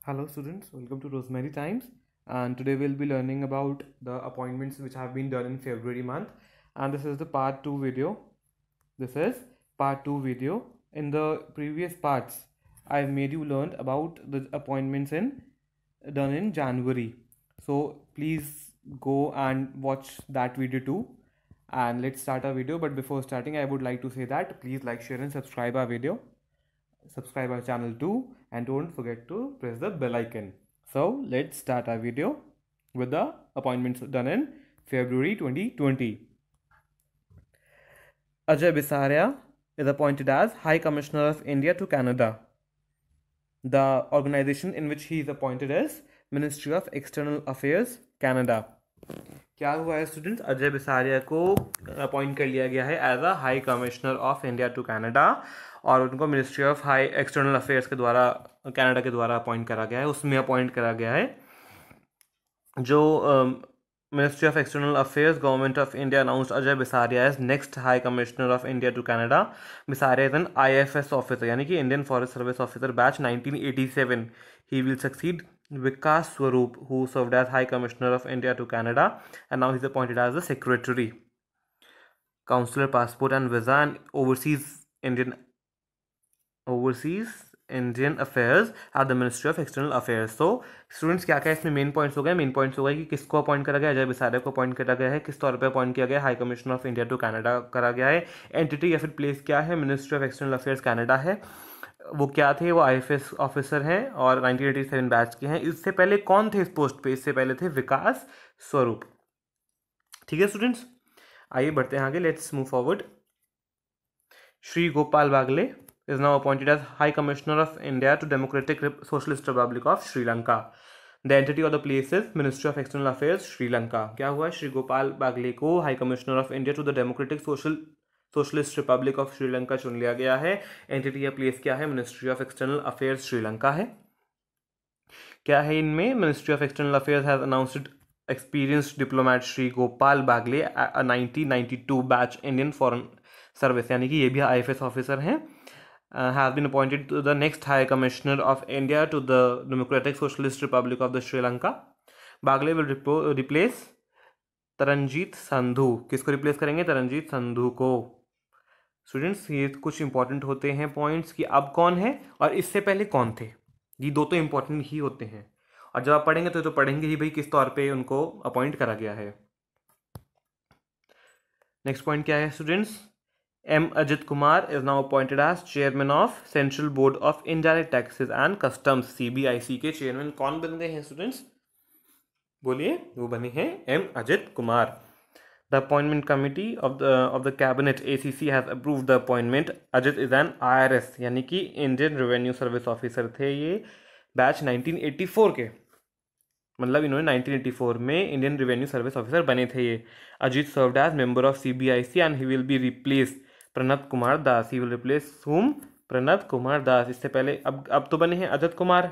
Hello students, welcome to Rosemary Times, and today we'll be learning about the appointments which have been done in February month, and this is the part 2 video. This is part 2 video. In the previous parts I've made you learn about the appointments done in January. So please go and watch that video too, and let's start our video. But before starting, I would like to say that please like, share and subscribe our video, subscribe our channel too, and don't forget to press the bell icon. So let's start our video with the appointments done in February 2020. Ajay Bisaria is appointed as High Commissioner of India to Canada. The organization in which he is appointed is Ministry of External Affairs, Canada. क्या हुआ है students, Ajay Bisaria को appoint कर लिया गया है as a high commissioner of India to Canada, और उनको ministry of high external affairs के द्वारा कनाडा के द्वारा अपॉइंट करा गया है। उसमें अपॉइंट करा गया है जो ministry of external affairs, government of India announced Ajay Bisaria as next high commissioner of India to Canada. Bisaria is an IFS officer, यानी कि Indian forest service officer, batch 1987। He will succeed Vikas Swarup, who served as High Commissioner of India to Canada, and now he's appointed as the Secretary, Consular, Passport and Visa, and Indian Affairs at the Ministry of External Affairs. So students क्या क्या इसमें main points हो गए? Main points हो गए कि किसको appoint करा गया, अजय बिसारिया को अपॉइंट करा गया है, किस तौर पे अपॉइंट किया गया, high commissioner of India to Canada करा गया है, एंटिटी या फिर प्लेस क्या है, ministry of external affairs Canada है, वो क्या थे, वो IFS ऑफिसर हैं और 1987 बैच के हैं। इससे पहले कौन थे इस पोस्ट पे? इससे पहले थे विकास स्वरूप। ठीक है स्टूडेंट्स, आइए बढ़ते हैं आगे, let's move forward. Shri Gopal Bagle is now appointed as High Commissioner of India to Democratic Socialist Republic of Sri Lanka. The entity or the place is Ministry of External Affairs, Sri Lanka. क्या हुआ? श्री गोपाल बागले को high commissioner of India to the democratic socialist republic of Sri Lanka चुन लिया गया है। Entity या place क्या है? Ministry of external affairs Sri Lanka है। क्या है इनमें? Ministry of external affairs has announced experienced diplomat Shri Gopal Baglay, 1992 batch Indian foreign service, यानी कि ये भी IFS ऑफिसर हैं। Has been appointed to the next High Commissioner of India to the Democratic Socialist Republic of the Sri Lanka. Baglay will replace Taranjit Sandhu. किसको replace करेंगे? तरनजीत संधू को। Students ये कुछ इंपॉर्टेंट होते हैं पॉइंट्स कि अब कौन है और इससे पहले कौन थे। ये दो तो इंपॉर्टेंट ही होते हैं, और जब आप पढ़ेंगे तो पढ़ेंगे ही भाई किस तौर पे उनको अपॉइंट करा गया है। नेक्स्ट पॉइंट क्या है students? M. Ajit Kumar is now appointed as Chairman of Central Board of Indirect Taxes and Customs, CBIC के चेयरमैन कौन बन गए हैं स्टूडेंट्स? बोलिए, वो बने हैं M. Ajit Kumar. The appointment committee of the cabinet ACC has approved the appointment. Ajit is an IRS, यानी कि Indian Revenue Service Officer थे ये, बैच 1984 के, मतलब इन्होंने 1984 में इंडियन रेवेन्यू सर्विस ऑफिसर बने थे ये। Ajit served as member of CBIC and he will be replace Pranab Kumar Das. He will replace whom? Pranab Kumar दास। इससे पहले अब तो बने हैं अजत कुमार।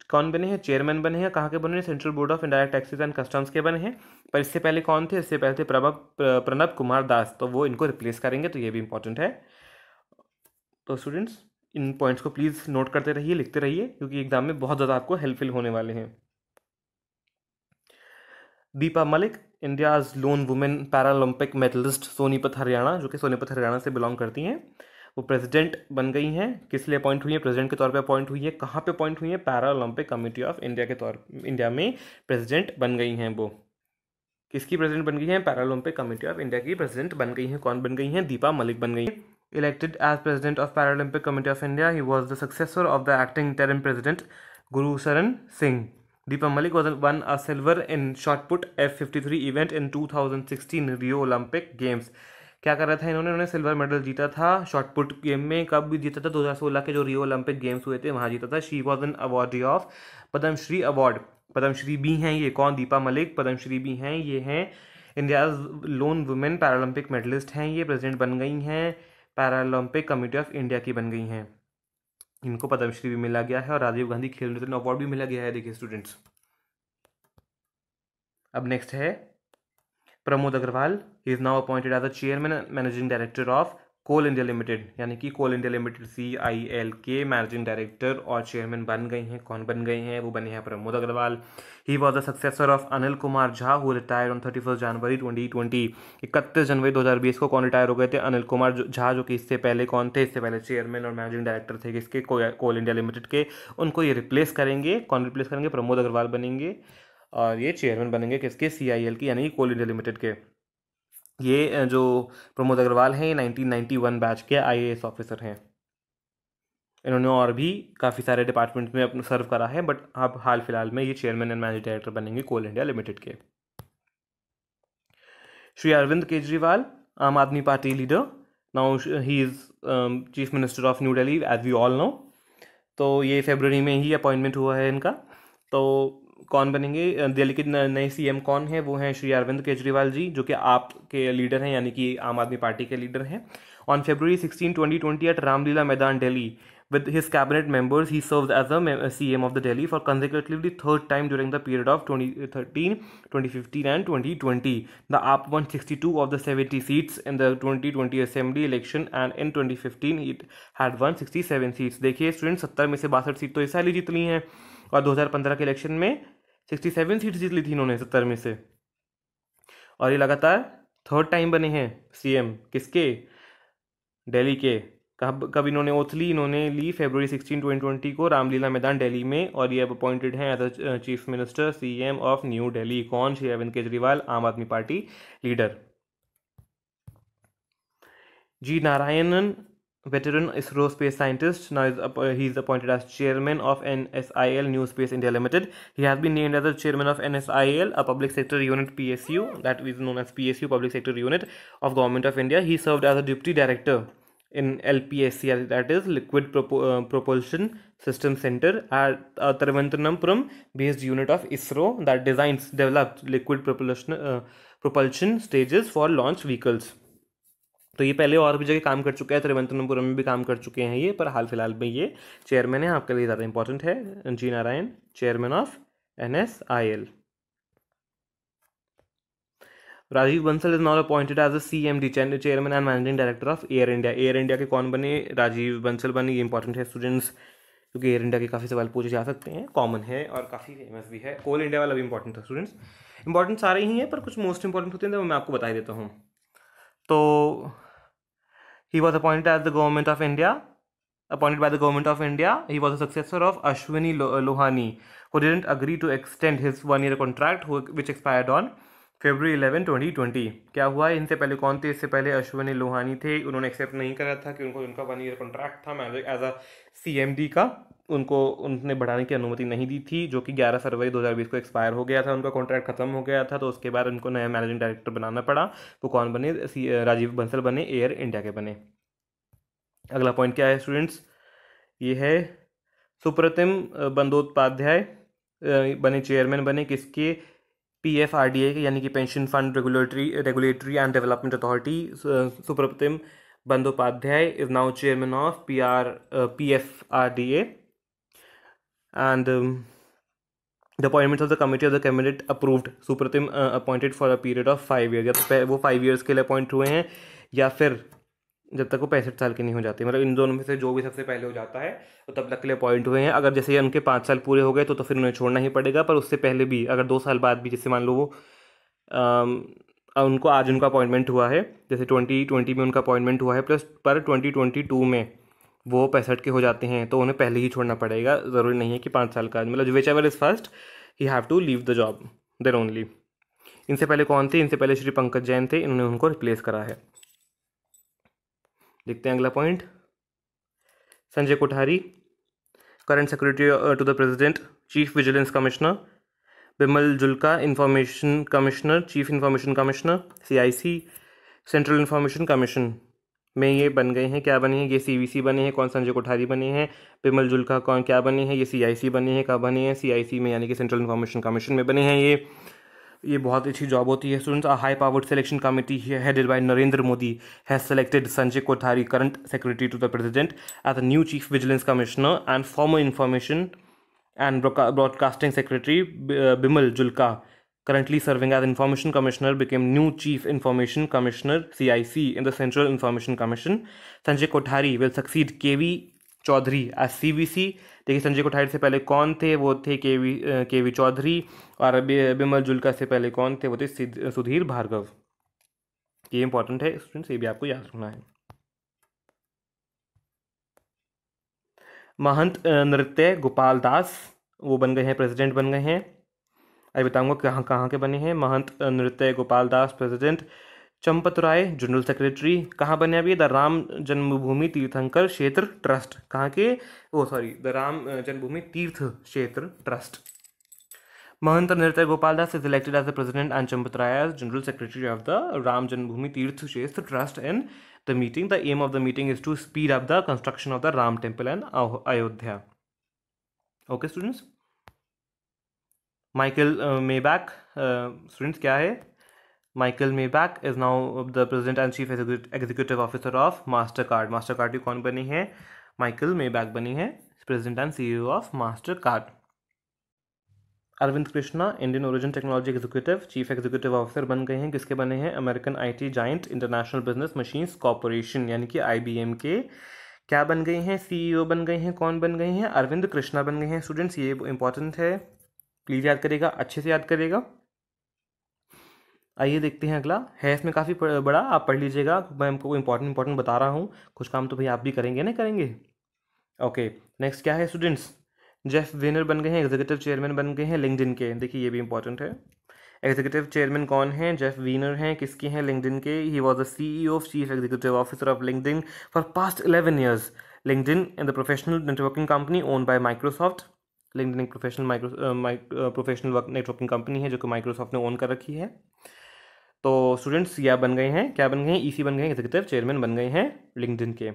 कौन बने हैं? चेयरमैन बने हैं। कहाँ के बने हैं? Central board of indirect taxes and customs के बने हैं। पर इससे पहले कौन थे? इससे पहले थे प्रणब कुमार दास, तो वो इनको रिप्लेस करेंगे, तो ये भी इंपॉर्टेंट है। तो स्टूडेंट्स इन पॉइंट्स को प्लीज़ नोट करते रहिए, लिखते रहिए, क्योंकि एग्जाम में बहुत ज़्यादा आपको हेल्पफुल होने वाले हैं। Deepa Malik, India's lone women paralympic medalist, Sonipat Haryana, जो कि सोनीपत हरियाणा से बिलोंग करती हैं, वो प्रेसिडेंट बन गई हैं। किस लिए अपॉइंट हुई है? प्रेसिडेंट के तौर पे अपॉइंट हुई है। कहाँ पे अपॉइंट हुई है? Paralympic committee of India India में प्रेसिडेंट बन गई हैं वो। किसकी प्रेसिडेंट बन गई हैं? पैरालंपिक कमेटी ऑफ इंडिया की प्रेसिडेंट बन गई हैं। कौन बन गई हैं? दीपा मलिक बन गई हैं। Elected as president of paralympic committee of India, he was the successor of the acting interim president Gurusharan Singh. Deepa Malik won a silver in shot put F53 event in 2016 Rio Olympic Games. क्या कर रहा था इन्होंने silver medal जीता था shot put game में। कब भी जीता था? 2016 के जो रियो ओलंपिक गेम्स हुए थे वहाँ जीता था। She was an awardee of Padma Shri award. Padma Shri भी हैं ये। कौन? दीपा मलिक पद्मश्री भी हैं। ये हैं India's lone women paralympic medalist हैं ये, प्रेसिडेंट बन गई हैं, पैरालंपिक कमेटी ऑफ इंडिया की बन गई हैं। इनको पद्मश्री भी मिला गया है और राजीव गांधी खेल रत्न अवार्ड भी मिला गया है। देखिए स्टूडेंट्स, अब नेक्स्ट है Pramod Agarwal. He is now appointed as the chairman and managing director of coal India limited यानी कि कोल इंडिया लिमिटेड CIL के मैनेजिंग डायरेक्टर और चेयरमैन बन गए हैं। कौन बन गए हैं? वो बने हैं Pramod Agarwal. He was the successor of Anil Kumar Jha who retired on 31 जनवरी 2020। 31 जनवरी 2020 को कौन रिटायर हो गए थे? अनिल कुमार झा, जो कि इससे पहले कौन थे? इससे पहले चेयरमैन और मैनेजिंग डायरेक्टर थे किसके? कोल इंडिया लिमिटेड के। उनको ये रिप्लेस करेंगे। कौन रिप्लेस करेंगे? प्रमोद अग्रवाल बनेंगे और ये चेयरमैन बनेंगे किसके? CIL की यानी कि कोल इंडिया लिमिटेड के। ये जो प्रमोद अग्रवाल हैं 1991 बैच के IAS ऑफिसर हैं। इन्होंने और भी काफ़ी सारे डिपार्टमेंट में अपना सर्व करा है, बट अब हाल फिलहाल में ये चेयरमैन एंड मैनेजिंग डायरेक्टर बनेंगे कोल इंडिया लिमिटेड के। Shri Arvind Kejriwal, Aam Aadmi Party leader, now he is chief minister of new Delhi as we all know. तो ये फरवरी में ही अपॉइंटमेंट हुआ है इनका। तो कौन बनेंगे? दिल्ली के नए CM कौन है? वो हैं श्री अरविंद केजरीवाल जी, जो कि आप के लीडर हैं यानी कि आम आदमी पार्टी के लीडर हैं। ऑन February 16, 2020 एट रामलीला मैदान Delhi with his cabinet members he served as a CM of the Delhi for consecutively third time during the period of 2013, 2015 and 2020. The AAP won 62 of the 70 seats in the 2020 assembly election and in 2015 it had won 67 seats. देखिए student, 70 में से 62 seat तो इस साल ही जीत ली हैं और 2015 के election में 67 सीट जीत ली थी इन्होंने 70 में से। और ये लगातार थर्ड टाइम बने हैं CM किसके? दिल्ली के। कब इन्होंने ओथ ली? इन्होंने ली February 16, 2020 को रामलीला मैदान दिल्ली में, और ये अब अपॉइंटेड हैं as a chief minister CM of new Delhi. कौन? Shri Arvind Kejriwal, Aam Aadmi Party leader. G Narayanan, veteran ISRO space scientist, now he is appointed as chairman of NSIL New Space India Limited. He has been named as the chairman of NSIL, a public sector unit PSU, that is known as PSU, public sector unit of Government of India. He served as a deputy director in LPSC, that is Liquid Propulsion System Center, at Thiruvananthapuram based unit of ISRO that develops liquid propulsion stages for launch vehicles. तो ये पहले और भी जगह काम कर चुका है, तिरुवनंतपुरम में भी काम कर चुके हैं ये, पर हाल फिलहाल में ये चेयरमैन है। आपके लिए ज़्यादा इंपॉर्टेंट है। G Narayan, chairman of NSIL। Rajiv Bansal is not appointed as a CMD, chairman and managing director of Air India. Air India के कौन बने? राजीव बंसल बने। ये इंपॉर्टेंट है स्टूडेंट्स, क्योंकि एयर इंडिया के काफ़ी सवाल पूछे जा सकते हैं, कॉमन है और काफ़ी फेमस भी है। कोल इंडिया वाला भी इंपॉर्टेंट है स्टूडेंट्स। इंपॉर्टेंट सारे ही हैं, पर कुछ मोस्ट इंपॉर्टेंट होते हैं तो मैं आपको बता देता हूँ। तो he was appointed by the government of India. He was a successor of Ashwini Lohani, who didn't agree to extend his 1-year contract, which expired on February 11, 2020. क्या हुआ? इनसे पहले कौन थे? इससे पहले अश्विनी लोहानी थे। उन्होंने एक्सेप्ट नहीं करा था कि उनका 1-year कॉन्ट्रैक्ट था एज अ CMD का, उनने बढ़ाने की अनुमति नहीं दी थी, जो कि 11 फरवरी 2020 को एक्सपायर हो गया था। उनका कॉन्ट्रैक्ट खत्म हो गया था, तो उसके बाद उनको नया मैनेजिंग डायरेक्टर बनाना पड़ा। तो कौन बने? राजीव बंसल बने, एयर इंडिया के बने। अगला पॉइंट क्या है स्टूडेंट्स? ये है सुप्रतिम बंदोपाध्याय बने चेयरमैन बने किसके? PFRDA के, यानी कि pension fund regulatory and development authority. Supratim Bandyopadhyay is now chairman of PFRDA and the appointments of the committee of the cabinet approved Supratim appointed for a period of 5 years। या तो वो 5 years के लिए अपॉइंट हुए हैं, या फिर जब तक वो 65 साल के नहीं हो जाते, मतलब इन दोनों में से जो भी सबसे पहले हो जाता है तो तब तक के लिए अपॉइंट हुए हैं। अगर जैसे उनके 5 साल पूरे हो गए तो फिर उन्हें छोड़ना ही पड़ेगा, पर उससे पहले भी अगर 2 साल बाद भी, जैसे मान लो वो उनको आज उनका अपॉइंटमेंट हुआ है, जैसे 2020 में उनका अपॉइंटमेंट हुआ है, प्लस पर 2022 में वो 65 के हो जाते हैं, तो उन्हें पहले ही छोड़ना पड़ेगा। ज़रूरी नहीं है कि 5 साल का, मतलब whichever is first he have to leave the job then only. इनसे पहले कौन थे? इनसे पहले श्री पंकज जैन थे, इन्होंने उनको रिप्लेस करा है। देखते हैं अगला point. Sanjay Kothari, current secretary to the president, chief vigilance commissioner. Bimal Julka, information commissioner, chief information commissioner, CIC, central information commission में ये बन गए हैं। क्या बने हैं? ये CVC बने हैं। कौन? संजय कोठारी बने हैं। बिमल जुल्का कौन क्या बने हैं? ये CIC बने हैं। कब बने हैं? CIC में, यानी कि सेंट्रल इंफॉर्मेशन कमीशन में बने हैं। ये बहुत अच्छी जॉब होती है students. High powered selection committee headed by Narendra Modi has selected Sanjay Kothari, current secretary to the president, as a new chief vigilance commissioner and former information and broadcasting secretary Bimal Julka currently serving as Information Commissioner, became new Chief Information Commissioner (CIC) in the Central Information Commission. Sanjay Kothari will succeed KV Chaudhary as CVC. देखिए संजय कोठारी से पहले कौन थे, वो थे केवी चौधरी, और बिमल जुल्का से पहले कौन थे, वो थे सुधीर भार्गव. ये इंपॉर्टेंट है स्टूडेंट्स, ये भी आपको याद रखना है. महंत नृत्य गोपाल दास वो बन गए हैं, प्रेसिडेंट बन गए हैं. अभी बताऊंगा कहाँ कहाँ के बने हैं. महंत नृत्य Gopal Das president. Champat Rai general secretary. कहाँ बने अभी? द राम जन्मभूमि तीर्थंकर क्षेत्र ट्रस्ट. कहाँ के? द राम जन्मभूमि तीर्थ क्षेत्र ट्रस्ट. महंत नृत्य Gopal Das is elected as the president and Champat Rai as general secretary of the Ram Janmabhoomi Tirth Kshetra Trust. In the meeting, the aim of the meeting is to speed up the construction of the Ram Temple in Ayodhya. Okay students. Michael Maybach, students क्या है? Michael Maybach is now the president and chief executive officer of Mastercard. Mastercard की कौन बनी है? Michael Maybach बनी है president and CEO of Mastercard. Arvind Krishna Indian origin technology executive chief executive officer बन गए हैं. किसके बने हैं? American IT giant international business machines corporation यानी कि IBM के क्या बन गए हैं? CEO बन गए हैं. कौन बन गए हैं? अरविंद कृष्णा बन गए हैं. स्टूडेंट्स ये इंपॉर्टेंट है, प्लीज़ याद करिएगा, अच्छे से याद करिएगा. आइए देखते हैं अगला है, इसमें काफ़ी बड़ा, आप पढ़ लीजिएगा, मैं आपको इंपॉर्टेंट बता रहा हूँ. कुछ काम तो भाई आप भी करेंगे ना, करेंगे. ओके नेक्स्ट क्या है स्टूडेंट्स? जेफ वेनर बन गए हैं, एग्जीक्यूटिव चेयरमैन बन गए हैं लिंक्डइन के. देखिए ये भी इंपॉर्टेंट है. एग्जीक्यूटिव चेयरमैन कौन है? जेफ वीनर हैं. किसके हैं? लिंक्डइन के. ही was the CEO chief executive officer of LinkedIn for past 11 years. LinkedIn in the professional networking company own by Microsoft. LinkedIn एक प्रोफेशनल नेटवर्किंग कंपनी है जो कि माइक्रोसॉफ्ट ने ओन कर रखी है. तो स्टूडेंट्स यह बन गए हैं, क्या बन गए हैं? EC बन गए हैं, एग्जीक्यूटिव चेयरमैन बन गए हैं लिंक्डइन के.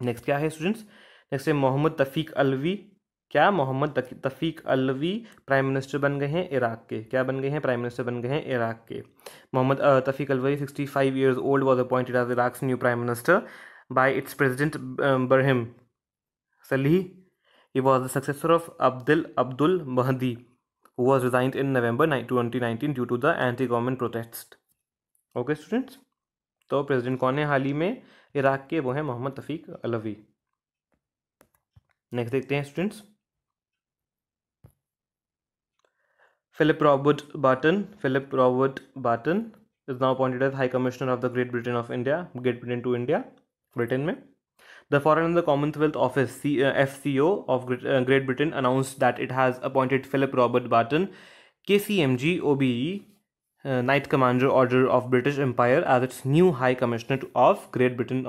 नेक्स्ट क्या है स्टूडेंट्स? नेक्स्ट है मोहम्मद तफीक अलवी. क्या? Mohammad Tawfiq Alvi prime minister बन गए हैं इराक के. क्या बन गए हैं? प्राइम मिनिस्टर बन गए हैं इराक के. Mohammed Tawfiq Allawi 65 years old was appointed as Iraq's new prime minister by its president Barham Salih. He was the successor of Abdul Mahdi who was resigned in November 2019 due to the anti-government protest. Okay students, तो president कौन है हाल ही में Iraq के? वो है Mohammad Tawfiq Alvi. Next देखते हैं students. Philip Robert Barton is now appointed as High Commissioner of the Great Britain to India, Britain में. The Foreign and the Commonwealth Office FCO of Great Britain announced that it has appointed Philip Robert Barton, KCMG OBE, Knight Commander Order of British Empire, as its new High Commissioner of Great Britain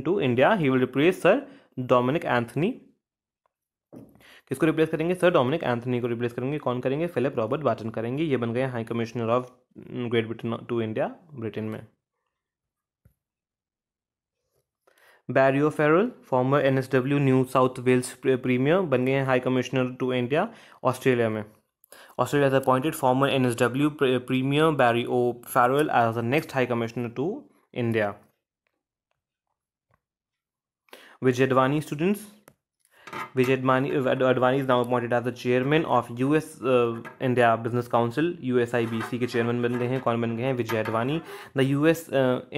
to India. He will replace Sir Dominic Anthony. किसको replace करेंगे? Sir Dominic Anthony को replace करेंगे. कौन करेंगे? Philip Robert Barton करेंगे. ये बन गए high commissioner of Great Britain to India, Britain में. Barry O'Farrell former NSW New South Wales premier बन गए हैं high commissioner to India Australia में. Australia has appointed former NSW Premier Barry O'Farrell as the next High Commissioner to India. Vijay Advani students. Vijay Advani is now appointed as the chairman of US India Business Council, USIBC के chairman बन गए हैं. कौन बन गए हैं? विजय Advani. The US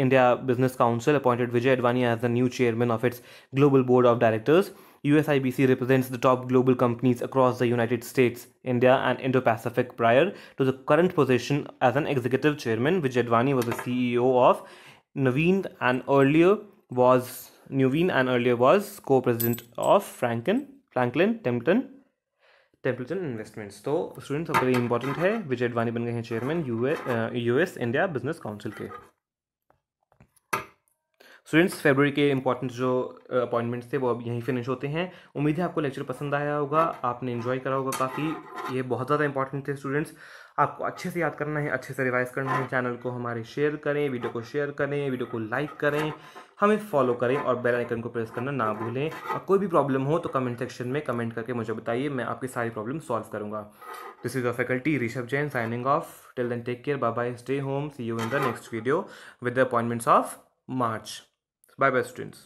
India Business Council appointed Vijay Advani as the new chairman of its global board of directors. USIBC represents the top global companies across the United States, India and Indo-Pacific. Prior to the current position as an executive chairman, Vijay Advani was the CEO of Nuveen and earlier was co-president of Franklin Templeton Investments. तो students सबके लिए important है, विजय अडवाणी बन गए हैं chairman US India business council के. Students फरवरी के important जो अपॉइंटमेंट्स थे वो अब यहीं फिनिश होते हैं. उम्मीद है आपको लेक्चर पसंद आया होगा, आपने एंजॉय करा होगा काफ़ी. ये बहुत ज़्यादा इंपॉर्टेंट थे स्टूडेंट्स, आपको अच्छे से याद करना है, अच्छे से रिवाइज करना है. चैनल को हमारे शेयर करें, वीडियो को शेयर करें, वीडियो को लाइक करें, हमें फॉलो करें और बेल आइकन को प्रेस करना ना भूलें. और कोई भी प्रॉब्लम हो तो कमेंट सेक्शन में कमेंट करके मुझे बताइए, मैं आपकी सारी प्रॉब्लम सॉल्व करूंगा. This is your faculty Rishabh Jain signing off. Till then take care, bye bye, stay home, see you in the next video with the appointments of March. Bye bye students.